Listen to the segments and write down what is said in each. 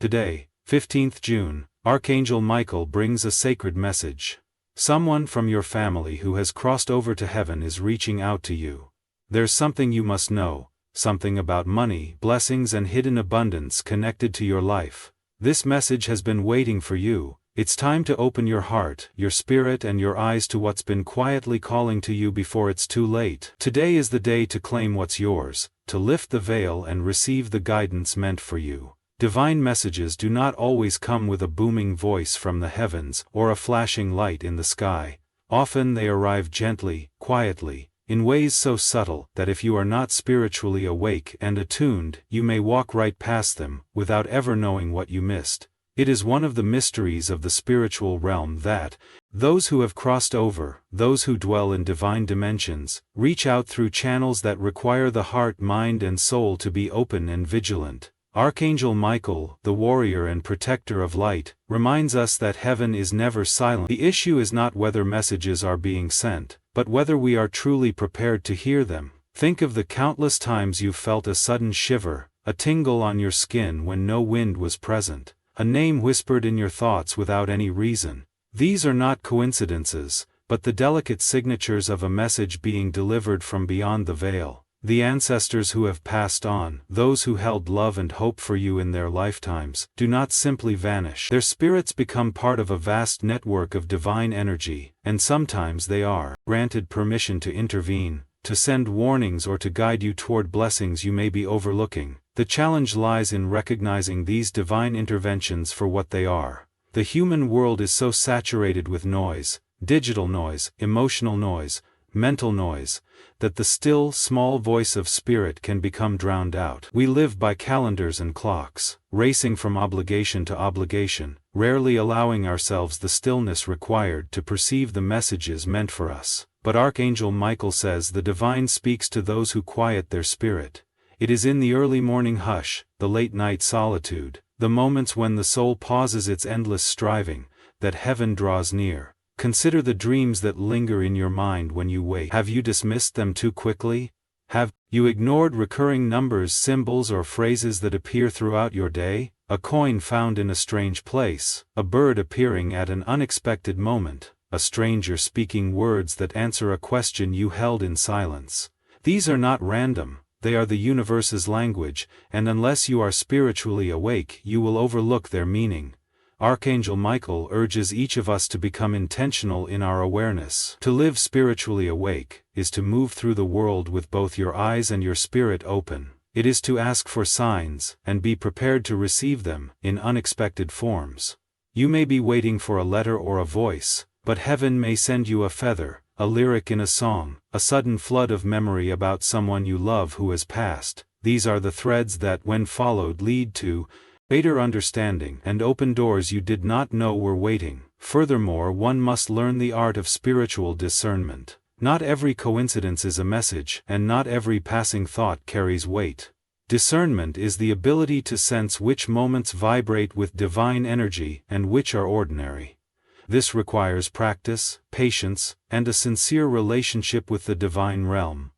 Today, 15th June, Archangel Michael brings a sacred message. Someone from your family who has crossed over to heaven is reaching out to you. There's something you must know, something about money, blessings and hidden abundance connected to your life. This message has been waiting for you. It's time to open your heart, your spirit and your eyes to what's been quietly calling to you before it's too late. Today is the day to claim what's yours, to lift the veil and receive the guidance meant for you. Divine messages do not always come with a booming voice from the heavens or a flashing light in the sky. Often they arrive gently, quietly, in ways so subtle that if you are not spiritually awake and attuned, you may walk right past them without ever knowing what you missed. It is one of the mysteries of the spiritual realm that those who have crossed over, those who dwell in divine dimensions, reach out through channels that require the heart, mind and soul to be open and vigilant. Archangel Michael, the warrior and protector of light, reminds us that heaven is never silent. The issue is not whether messages are being sent, but whether we are truly prepared to hear them. Think of the countless times you've felt a sudden shiver, a tingle on your skin when no wind was present, a name whispered in your thoughts without any reason. These are not coincidences, but the delicate signatures of a message being delivered from beyond the veil. The ancestors who have passed on, those who held love and hope for you in their lifetimes, do not simply vanish. Their spirits become part of a vast network of divine energy, and sometimes they are granted permission to intervene, to send warnings or to guide you toward blessings you may be overlooking. The challenge lies in recognizing these divine interventions for what they are. The human world is so saturated with noise, digital noise, emotional noise, mental noise, that the still, small voice of spirit can become drowned out. We live by calendars and clocks, racing from obligation to obligation, rarely allowing ourselves the stillness required to perceive the messages meant for us. But Archangel Michael says the divine speaks to those who quiet their spirit. It is in the early morning hush, the late night solitude, the moments when the soul pauses its endless striving, that heaven draws near. Consider the dreams that linger in your mind when you wake. Have you dismissed them too quickly? Have you ignored recurring numbers, symbols or phrases that appear throughout your day? A coin found in a strange place, a bird appearing at an unexpected moment, a stranger speaking words that answer a question you held in silence. These are not random, they are the universe's language, and unless you are spiritually awake, you will overlook their meaning. Archangel Michael urges each of us to become intentional in our awareness. To live spiritually awake is to move through the world with both your eyes and your spirit open. It is to ask for signs and be prepared to receive them in unexpected forms. You may be waiting for a letter or a voice, but heaven may send you a feather, a lyric in a song, a sudden flood of memory about someone you love who has passed. These are the threads that, when followed, lead to greater understanding and open doors you did not know were waiting. Furthermore, one must learn the art of spiritual discernment. Not every coincidence is a message, and not every passing thought carries weight. Discernment is the ability to sense which moments vibrate with divine energy and which are ordinary. This requires practice, patience, and a sincere relationship with the divine realm.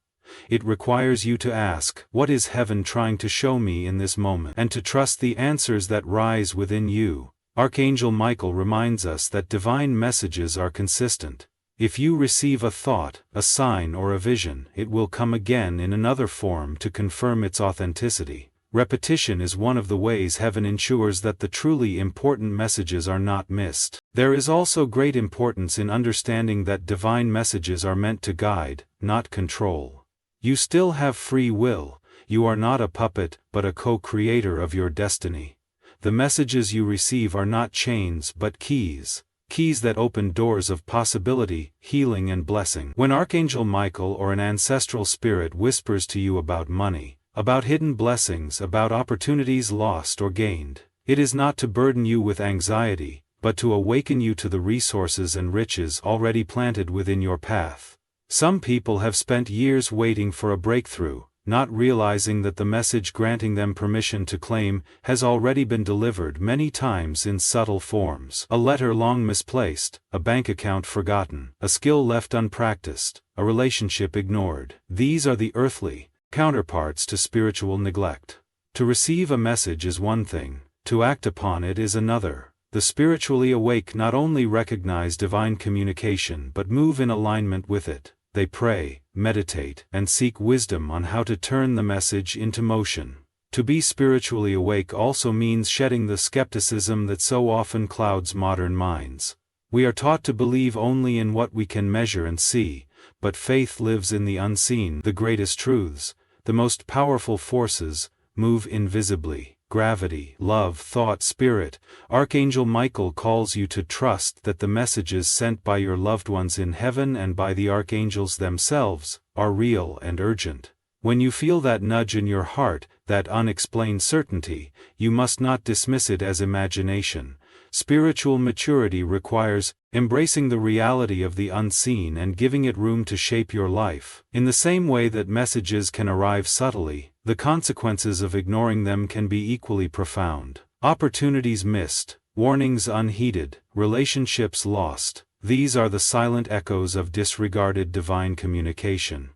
It requires you to ask, what is heaven trying to show me in this moment? And to trust the answers that rise within you. Archangel Michael reminds us that divine messages are consistent. If you receive a thought, a sign or a vision, it will come again in another form to confirm its authenticity. Repetition is one of the ways heaven ensures that the truly important messages are not missed. There is also great importance in understanding that divine messages are meant to guide, not control. You still have free will. You are not a puppet, but a co-creator of your destiny. The messages you receive are not chains but keys. Keys that open doors of possibility, healing and blessing. When Archangel Michael or an ancestral spirit whispers to you about money, about hidden blessings, about opportunities lost or gained, it is not to burden you with anxiety, but to awaken you to the resources and riches already planted within your path. Some people have spent years waiting for a breakthrough, not realizing that the message granting them permission to claim has already been delivered many times in subtle forms. A letter long misplaced, a bank account forgotten, a skill left unpracticed, a relationship ignored. These are the earthly counterparts to spiritual neglect. To receive a message is one thing, to act upon it is another. The spiritually awake not only recognize divine communication but move in alignment with it. They pray, meditate, and seek wisdom on how to turn the message into motion. To be spiritually awake also means shedding the skepticism that so often clouds modern minds. We are taught to believe only in what we can measure and see, but faith lives in the unseen. The greatest truths, the most powerful forces, move invisibly. Gravity, love, thought, spirit. Archangel Michael calls you to trust that the messages sent by your loved ones in heaven and by the archangels themselves are real and urgent. When you feel that nudge in your heart, that unexplained certainty, you must not dismiss it as imagination. Spiritual maturity requires embracing the reality of the unseen and giving it room to shape your life. In the same way that messages can arrive subtly, the consequences of ignoring them can be equally profound. Opportunities missed, warnings unheeded, relationships lost. These are the silent echoes of disregarded divine communication.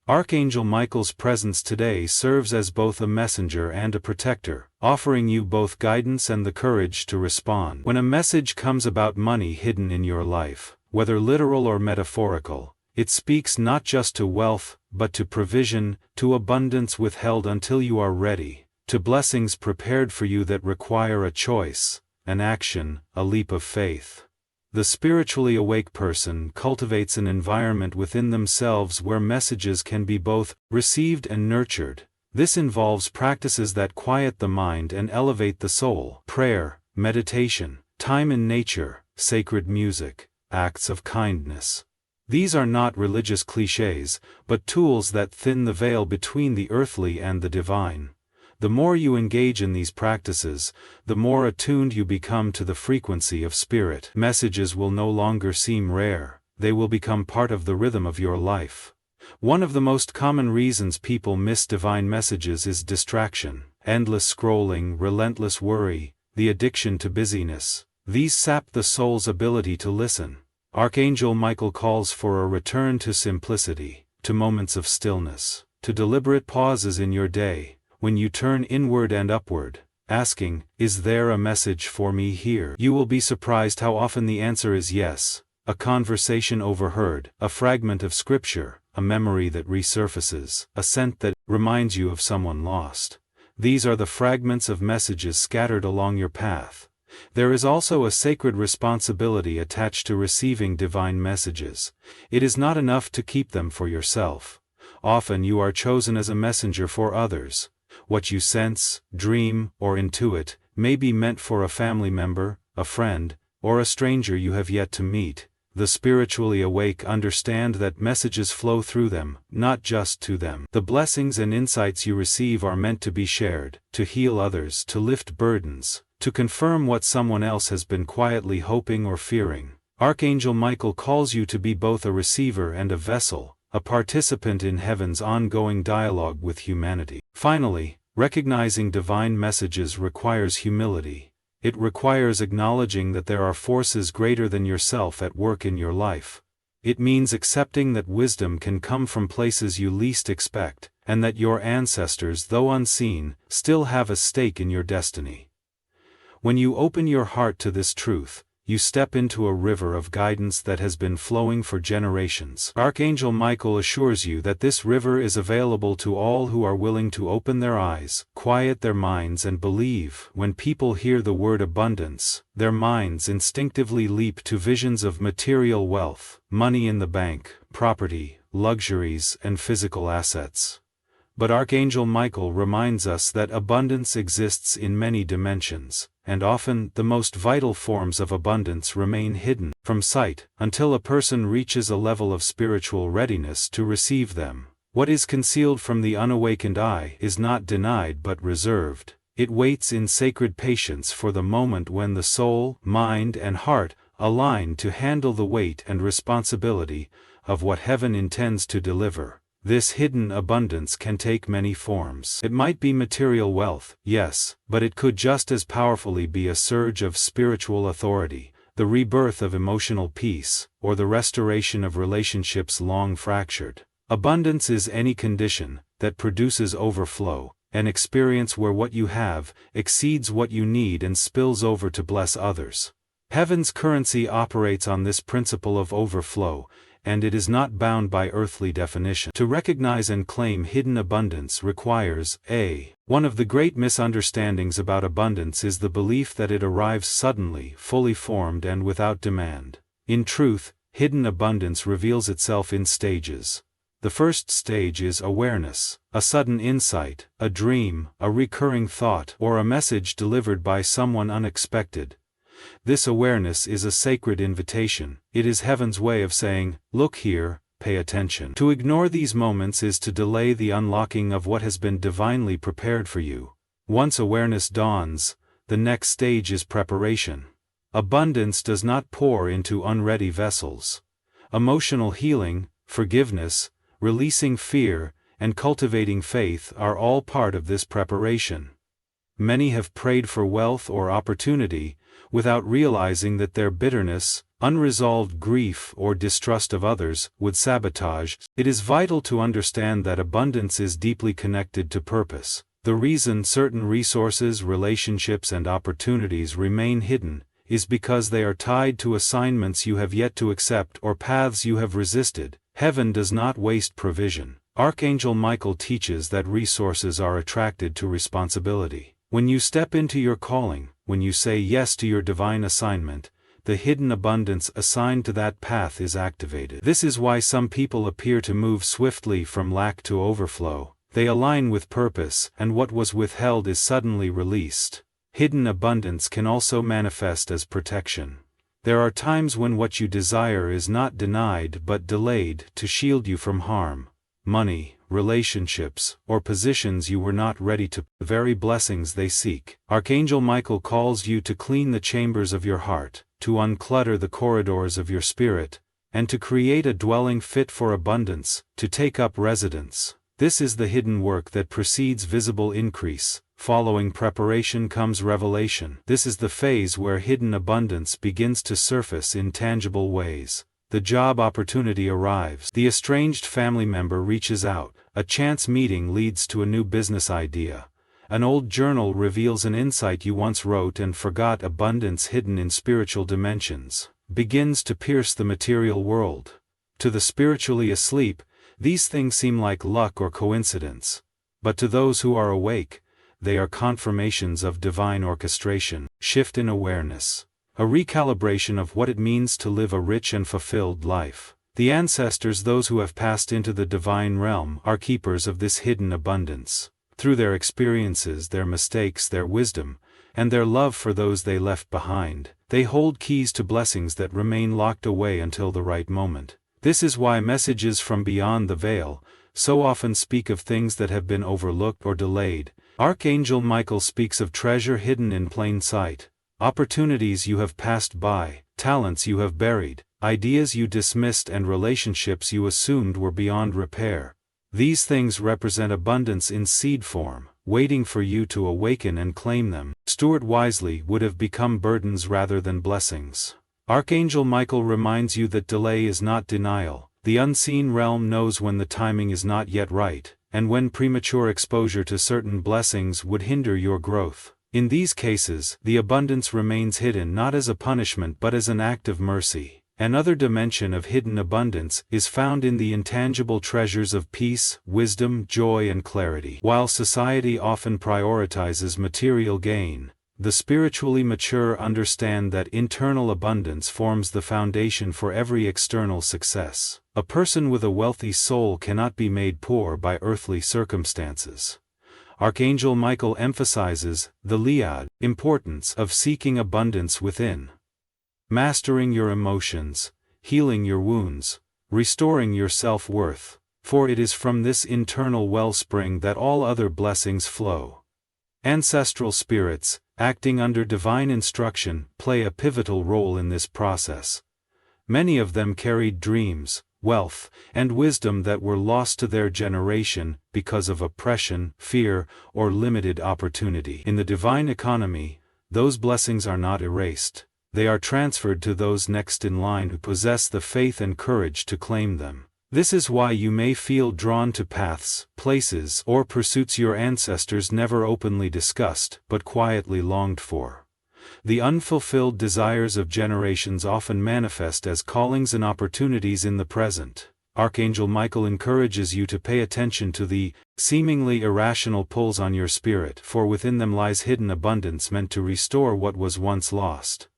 Archangel Michael's presence today serves as both a messenger and a protector, offering you both guidance and the courage to respond. When a message comes about money hidden in your life, whether literal or metaphorical, it speaks not just to wealth, but to provision, to abundance withheld until you are ready, to blessings prepared for you that require a choice, an action, a leap of faith. The spiritually awake person cultivates an environment within themselves where messages can be both received and nurtured. This involves practices that quiet the mind and elevate the soul: prayer, meditation, time in nature, sacred music, acts of kindness. These are not religious cliches, but tools that thin the veil between the earthly and the divine. The more you engage in these practices, the more attuned you become to the frequency of spirit. Messages will no longer seem rare, they will become part of the rhythm of your life. One of the most common reasons people miss divine messages is distraction. Endless scrolling, relentless worry, the addiction to busyness. These sap the soul's ability to listen. Archangel Michael calls for a return to simplicity, to moments of stillness, to deliberate pauses in your day, when you turn inward and upward, asking, "Is there a message for me here?" You will be surprised how often the answer is yes. A conversation overheard, a fragment of scripture, a memory that resurfaces, a scent that reminds you of someone lost. These are the fragments of messages scattered along your path. There is also a sacred responsibility attached to receiving divine messages. It is not enough to keep them for yourself. Often you are chosen as a messenger for others. What you sense, dream, or intuit may be meant for a family member, a friend, or a stranger you have yet to meet. The spiritually awake understand that messages flow through them, not just to them. The blessings and insights you receive are meant to be shared, to heal others, to lift burdens, to confirm what someone else has been quietly hoping or fearing. Archangel Michael calls you to be both a receiver and a vessel, a participant in heaven's ongoing dialogue with humanity. Finally, recognizing divine messages requires humility. It requires acknowledging that there are forces greater than yourself at work in your life. It means accepting that wisdom can come from places you least expect, and that your ancestors, though unseen, still have a stake in your destiny. When you open your heart to this truth, you step into a river of guidance that has been flowing for generations. Archangel Michael assures you that this river is available to all who are willing to open their eyes, quiet their minds, and believe. When people hear the word abundance, their minds instinctively leap to visions of material wealth, money in the bank, property, luxuries, and physical assets. But Archangel Michael reminds us that abundance exists in many dimensions, and often the most vital forms of abundance remain hidden from sight until a person reaches a level of spiritual readiness to receive them. What is concealed from the unawakened eye is not denied but reserved. It waits in sacred patience for the moment when the soul, mind, and heart align to handle the weight and responsibility of what heaven intends to deliver. This hidden abundance can take many forms. It might be material wealth, yes, but it could just as powerfully be a surge of spiritual authority, the rebirth of emotional peace, or the restoration of relationships long fractured. Abundance is any condition that produces overflow, an experience where what you have exceeds what you need and spills over to bless others. Heaven's currency operates on this principle of overflow, and it is not bound by earthly definition. To recognize and claim hidden abundance requires a. One of the great misunderstandings about abundance is the belief that it arrives suddenly, fully formed and without demand. In truth, hidden abundance reveals itself in stages. The first stage is awareness, a sudden insight, a dream, a recurring thought, or a message delivered by someone unexpected. This awareness is a sacred invitation. It is heaven's way of saying, "Look here, pay attention." To ignore these moments is to delay the unlocking of what has been divinely prepared for you. Once awareness dawns, the next stage is preparation. Abundance does not pour into unready vessels. Emotional healing, forgiveness, releasing fear, and cultivating faith are all part of this preparation. Many have prayed for wealth or opportunity, without realizing that their bitterness, unresolved grief, or distrust of others would sabotage. It is vital to understand that abundance is deeply connected to purpose. The reason certain resources, relationships, and opportunities remain hidden is because they are tied to assignments you have yet to accept or paths you have resisted. Heaven does not waste provision. Archangel Michael teaches that resources are attracted to responsibility. When you step into your calling, when you say yes to your divine assignment, the hidden abundance assigned to that path is activated. This is why some people appear to move swiftly from lack to overflow. They align with purpose, and what was withheld is suddenly released. Hidden abundance can also manifest as protection. There are times when what you desire is not denied but delayed to shield you from harm. Money, relationships, or positions you were not ready to, the very blessings they seek. Archangel Michael calls you to clean the chambers of your heart, to unclutter the corridors of your spirit, and to create a dwelling fit for abundance, to take up residence. This is the hidden work that precedes visible increase. Following preparation comes revelation. This is the phase where hidden abundance begins to surface in tangible ways. The job opportunity arrives. The estranged family member reaches out. A chance meeting leads to a new business idea. An old journal reveals an insight you once wrote and forgot. Abundance hidden in spiritual dimensions begins to pierce the material world. To the spiritually asleep, these things seem like luck or coincidence. But to those who are awake, they are confirmations of divine orchestration. Shift in awareness. A recalibration of what it means to live a rich and fulfilled life. The ancestors, those who have passed into the divine realm, are keepers of this hidden abundance. Through their experiences, their mistakes, their wisdom, and their love for those they left behind, they hold keys to blessings that remain locked away until the right moment. This is why messages from beyond the veil so often speak of things that have been overlooked or delayed. Archangel Michael speaks of treasure hidden in plain sight. Opportunities you have passed by, talents you have buried, ideas you dismissed, and relationships you assumed were beyond repair. These things represent abundance in seed form, waiting for you to awaken and claim them. Steward wisely would have become burdens rather than blessings. Archangel Michael reminds you that delay is not denial. The unseen realm knows when the timing is not yet right, and when premature exposure to certain blessings would hinder your growth. In these cases, the abundance remains hidden not as a punishment but as an act of mercy. Another dimension of hidden abundance is found in the intangible treasures of peace, wisdom, joy, and clarity. While society often prioritizes material gain, the spiritually mature understand that internal abundance forms the foundation for every external success. A person with a wealthy soul cannot be made poor by earthly circumstances. Archangel Michael emphasizes the importance of seeking abundance within. Mastering your emotions, healing your wounds, restoring your self-worth, for it is from this internal wellspring that all other blessings flow. Ancestral spirits, acting under divine instruction, play a pivotal role in this process. Many of them carried dreams, wealth, and wisdom that were lost to their generation because of oppression, fear, or limited opportunity. In the divine economy, those blessings are not erased. They are transferred to those next in line who possess the faith and courage to claim them. This is why you may feel drawn to paths, places, or pursuits your ancestors never openly discussed but quietly longed for. The unfulfilled desires of generations often manifest as callings and opportunities in the present. Archangel Michael encourages you to pay attention to the seemingly irrational pulls on your spirit, for within them lies hidden abundance meant to restore what was once lost.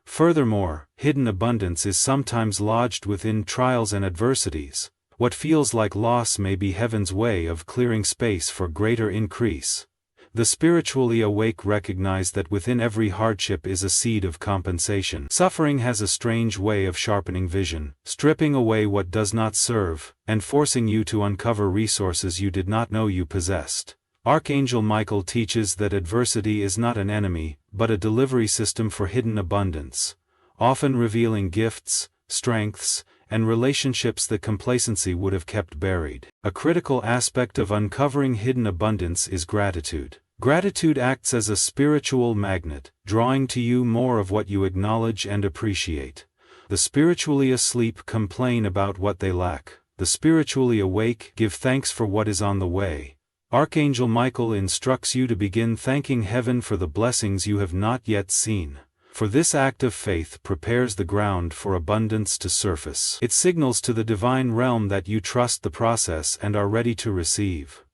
Furthermore, hidden abundance is sometimes lodged within trials and adversities. What feels like loss may be heaven's way of clearing space for greater increase. The spiritually awake recognize that within every hardship is a seed of compensation. Suffering has a strange way of sharpening vision, stripping away what does not serve, and forcing you to uncover resources you did not know you possessed. Archangel Michael teaches that adversity is not an enemy, but a delivery system for hidden abundance, often revealing gifts, strengths, and relationships that complacency would have kept buried. A critical aspect of uncovering hidden abundance is gratitude. Gratitude acts as a spiritual magnet, drawing to you more of what you acknowledge and appreciate. The spiritually asleep complain about what they lack. The spiritually awake give thanks for what is on the way. Archangel Michael instructs you to begin thanking heaven for the blessings you have not yet seen. For this act of faith prepares the ground for abundance to surface. It signals to the divine realm that you trust the process and are ready to receive.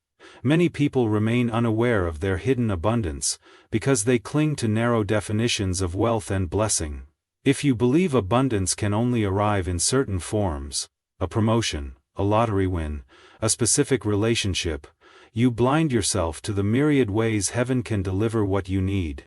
Many people remain unaware of their hidden abundance, because they cling to narrow definitions of wealth and blessing. If you believe abundance can only arrive in certain forms, a promotion, a lottery win, a specific relationship, you blind yourself to the myriad ways heaven can deliver what you need.